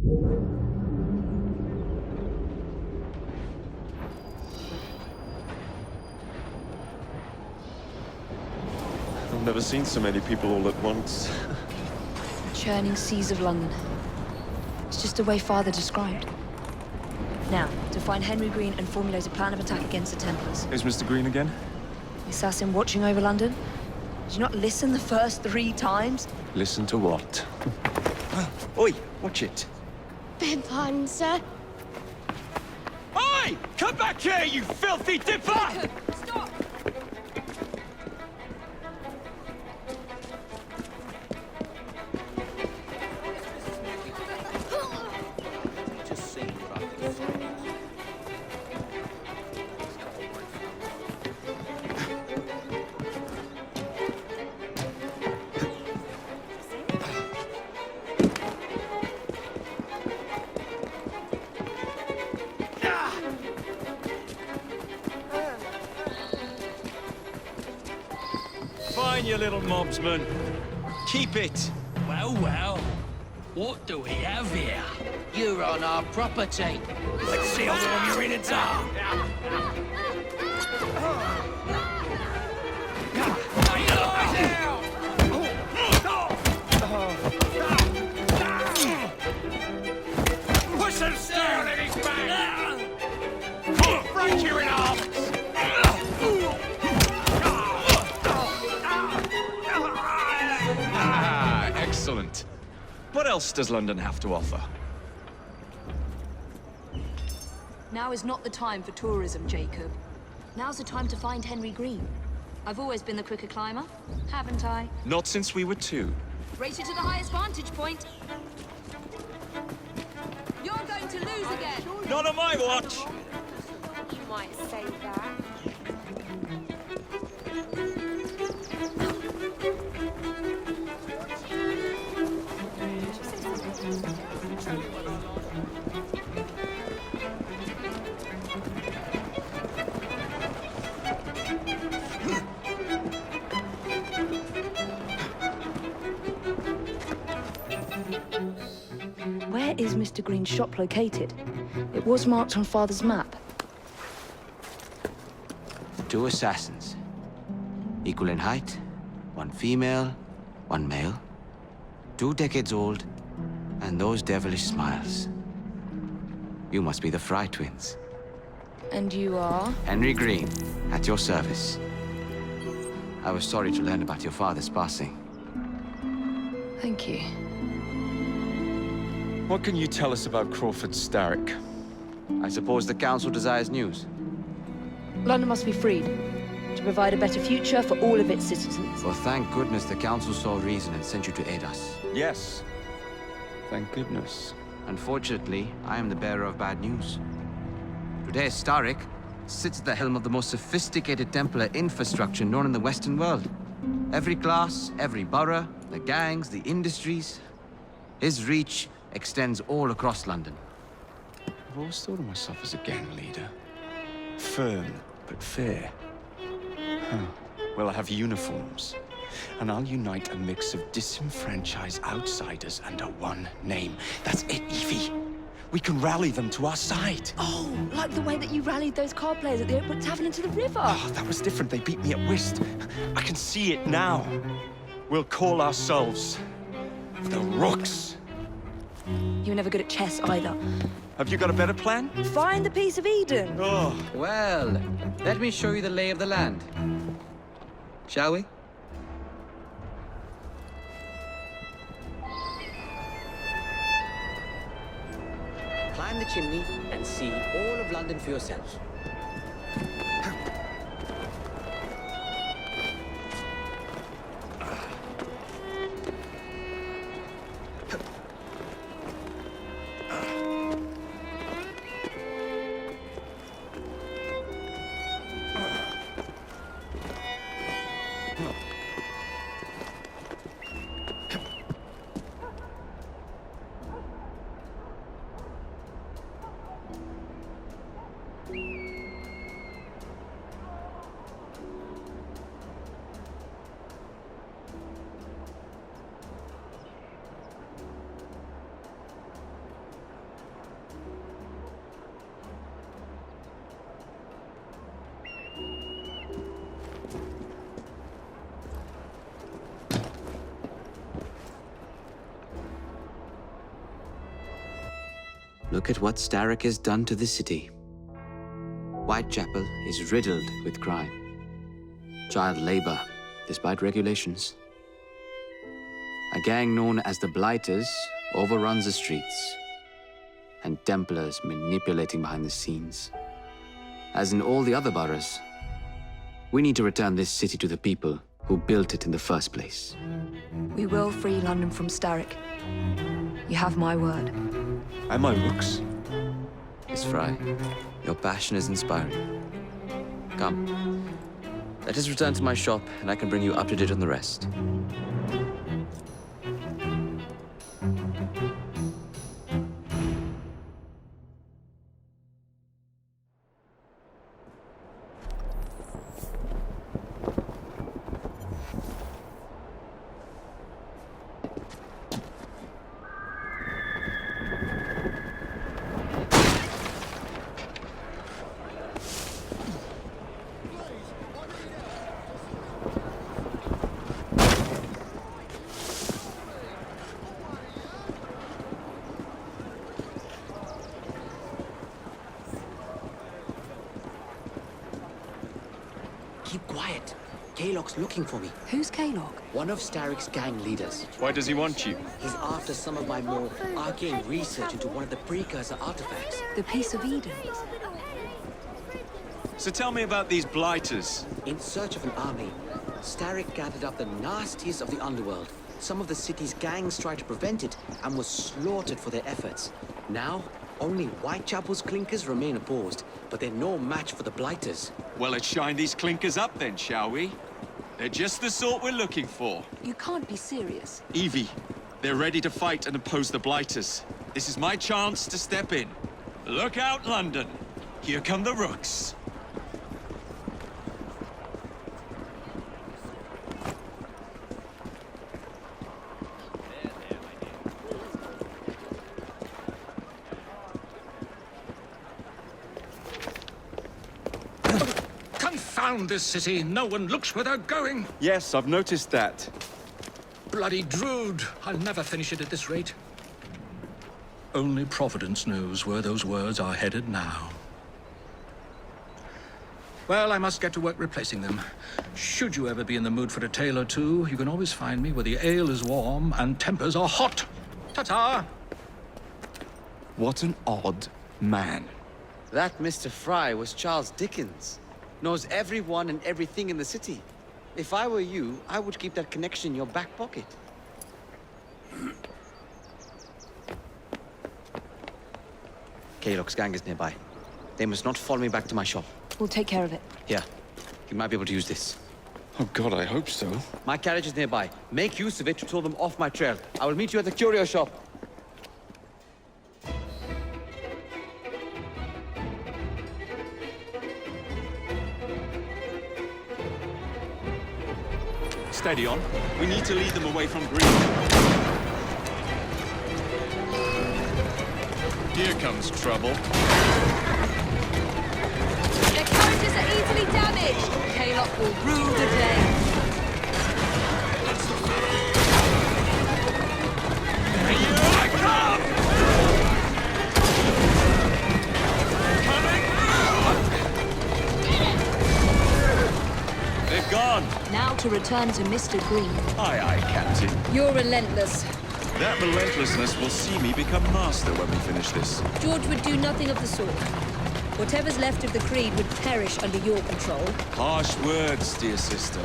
I've never seen so many people all at once. Churning seas of London. It's just the way Father described. Now, to find Henry Green and formulate a plan of attack against the Templars. Is Mr. Green again? The assassin watching over London? Did you not listen the first 3 times? Listen to what? Oi, watch it. Beg pardon, sir. Oi! Come back here, you filthy dipper! Stop! Fine, you little mobsman. Keep it. Well, well. What do we have here? You're on our property. Let's see how warm your innards are. Push him down in his back. Break you in half. Excellent. What else does London have to offer? Now is not the time for tourism, Jacob. Now's the time to find Henry Green. I've always been the quicker climber, haven't I? Not since we were 2. Race you to the highest vantage point. You're going to lose again. Not on my watch! You might say that. Where is Mr. Green's shop located? It was marked on Father's map. 2 assassins. Equal in height. 1 female, 1 male. 2 decades old. And those devilish smiles. You must be the Fry twins. And you are? Henry Green, at your service. I was sorry to learn about your father's passing. Thank you. What can you tell us about Crawford Starrick? I suppose the Council desires news. London must be freed, to provide a better future for all of its citizens. Well, thank goodness the Council saw reason and sent you to aid us. Yes. Thank goodness. Unfortunately, I am the bearer of bad news. Today, Starrick sits at the helm of the most sophisticated Templar infrastructure known in the Western world. Every class, every borough, the gangs, the industries. His reach extends all across London. I've always thought of myself as a gang leader. Firm, but fair. Huh. Well, I have uniforms. And I'll unite a mix of disenfranchised outsiders under one name. That's it, Evie. We can rally them to our side. Oh, like the way that you rallied those card players at the Oakwood Tavern into the river. Oh, that was different. They beat me at whist. I can see it now. We'll call ourselves the Rooks. You were never good at chess either. Have you got a better plan? Find the piece of Eden. Oh, Well, let me show you the lay of the land. Shall we? Climb the chimney and see all of London for yourself. Look at what Starrick has done to the city. Whitechapel is riddled with crime. Child labor, despite regulations. A gang known as the Blighters overruns the streets, and Templars manipulating behind the scenes. As in all the other boroughs, we need to return this city to the people who built it in the first place. We will free London from Starrick. You have my word. And my looks. Miss Fry, your passion is inspiring. Come, let us return to my shop, and I can bring you up to date on the rest. Keep quiet. Kaylock's looking for me. Who's Kaylock? One of Starrick's gang leaders. Why does he want you? He's after some of my more arcane research into one of the precursor artifacts. The Piece of Eden. So tell me about these blighters. In search of an army, Starrick gathered up the nastiest of the underworld. Some of the city's gangs tried to prevent it and was slaughtered for their efforts. Now, only Whitechapel's clinkers remain opposed, but they're no match for the Blighters. Well, let's shine these clinkers up then, shall we? They're just the sort we're looking for. You can't be serious. Evie, they're ready to fight and oppose the blighters. This is my chance to step in. Look out, London. Here come the rooks. Confound this city! No one looks where they're going! Yes, I've noticed that. Bloody Drood! I'll never finish it at this rate. Only Providence knows where those words are headed now. Well, I must get to work replacing them. Should you ever be in the mood for a tale or two, you can always find me where the ale is warm and tempers are hot. Ta-ta! What an odd man. That Mr. Fry was Charles Dickens. Knows everyone and everything in the city. If I were you, I would keep that connection in your back pocket. Kaylock's gang is nearby. They must not follow me back to my shop. We'll take care of it. Here, you might be able to use this. Oh God, I hope so. My carriage is nearby. Make use of it to throw them off my trail. I will meet you at the curio shop. Steady on. We need to lead them away from green. Here comes trouble. Their carriages are easily damaged. Kaylock will rue the day. Here I come! Coming through! They're gone. Now to return to Mr. Green. Aye, aye, Captain. You're relentless. That relentlessness will see me become master when we finish this. George would do nothing of the sort. Whatever's left of the Creed would perish under your control. Harsh words, dear sister.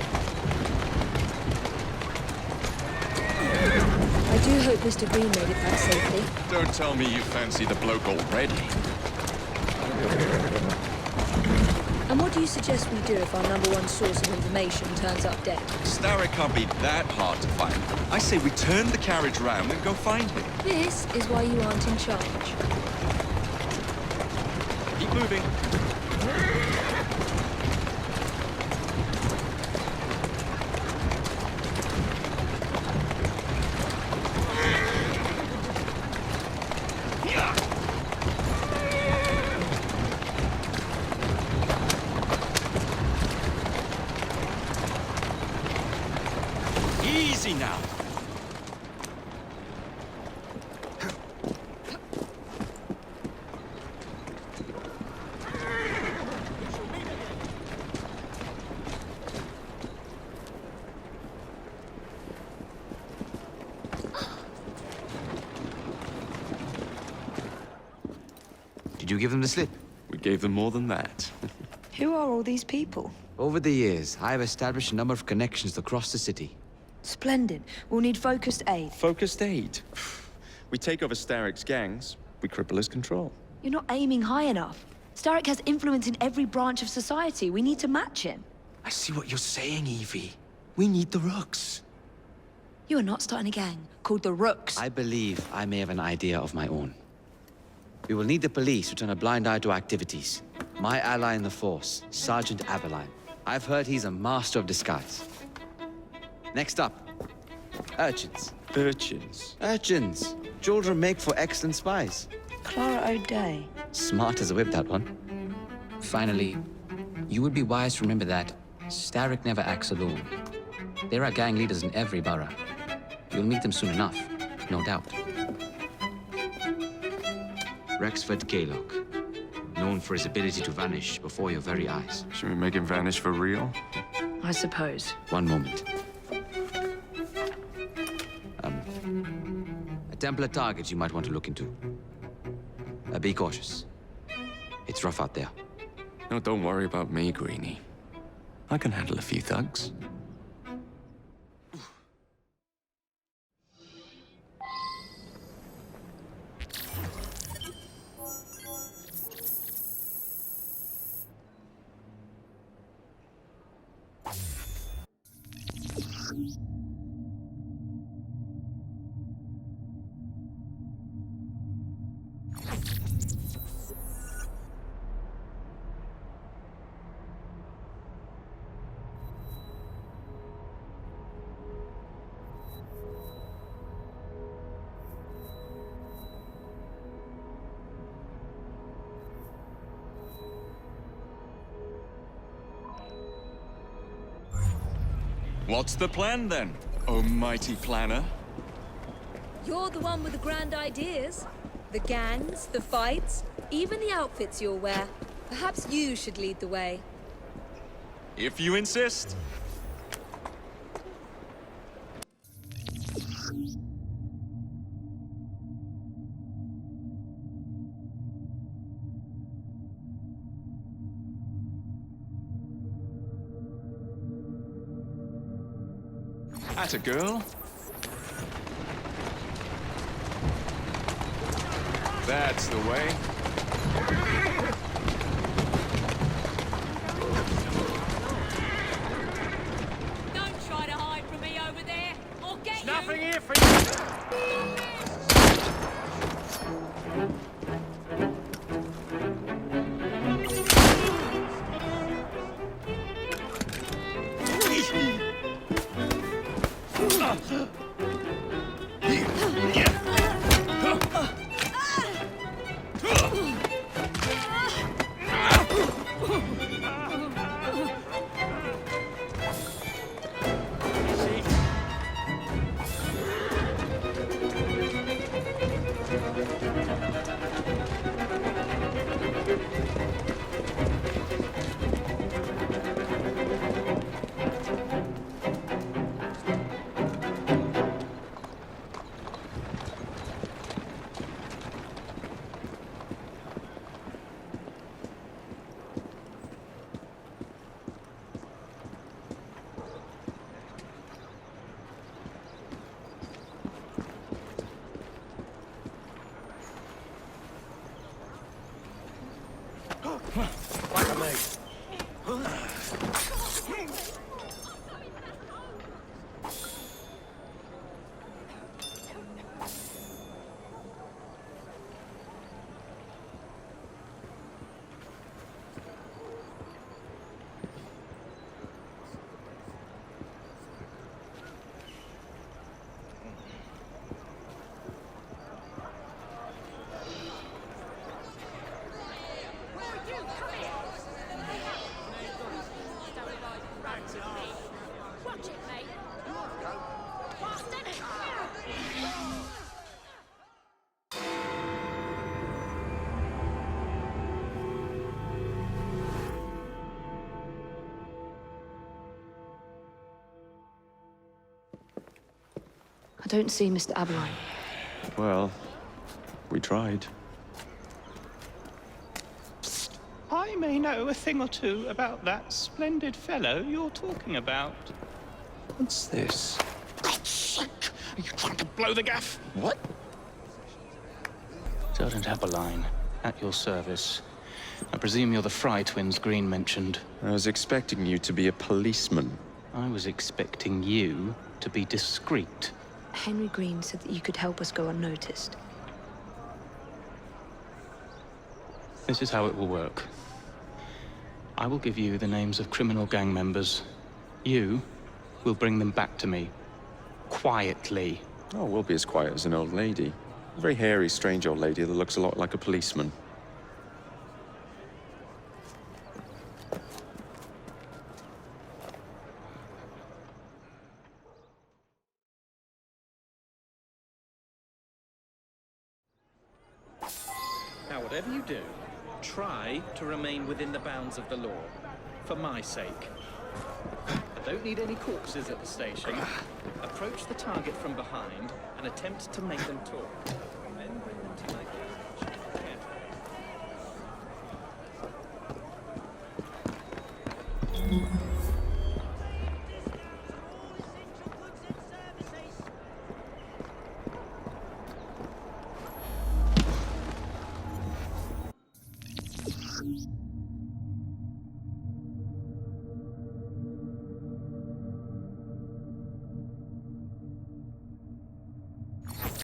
I do hope Mr. Green made it back safely. Don't tell me you fancy the bloke already. And what do you suggest we do if our #1 source of information turns up dead? Starrick can't be that hard to find. I say we turn the carriage round and go find him. This is why you aren't in charge. Keep moving. Easy now. Did you give them the slip? We gave them more than that. Who are all these people? Over the years, I have established a number of connections across the city. Splendid. We'll need focused aid. Focused aid. We take over Starrick's gangs, we cripple his control. You're not aiming high enough. Starrick has influence in every branch of society. We need to match him. I see what you're saying, Evie. We need the Rooks. You are not starting a gang called the Rooks. I believe I may have an idea of my own. We will need the police to turn a blind eye to activities. My ally in the force, Sergeant Aberline. I've heard he's a master of disguise. Next up, urchins. Urchins. Urchins. Children make for excellent spies. Clara O'Day. Smart as a whip, that one. Finally, you would be wise to remember that Starrick never acts alone. There are gang leaders in every borough. You'll meet them soon enough, no doubt. Rexford Kaylock, known for his ability to vanish before your very eyes. Should we make him vanish for real? I suppose. One moment. A Templar target you might want to look into. Be cautious. It's rough out there. No, don't worry about me, Greenie. I can handle a few thugs. What's the plan, then, almighty planner? You're the one with the grand ideas. The gangs, the fights, even the outfits you'll wear. Perhaps you should lead the way. If you insist. Atta girl. That's the way. Don't try to hide from me over there. I'll get you. Nothing here for you. I don't see Mr. Aberline. Well, we tried. I may know a thing or two about that splendid fellow you're talking about. What's this? God's sake! Are you trying to blow the gaff? What? Sergeant Appeline, at your service. I presume you're the Fry twins Green mentioned. I was expecting you to be a policeman. I was expecting you to be discreet. Henry Green said that you could help us go unnoticed. This is how it will work. I will give you the names of criminal gang members. You will bring them back to me. Quietly. Oh, we'll be as quiet as an old lady. A very hairy, strange old lady that looks a lot like a policeman. Now, whatever you do, try to remain within the bounds of the law. For my sake. I don't need any corpses at the station. Approach the target from behind and attempt to make them talk. Then bring them to my carriage. Carefully.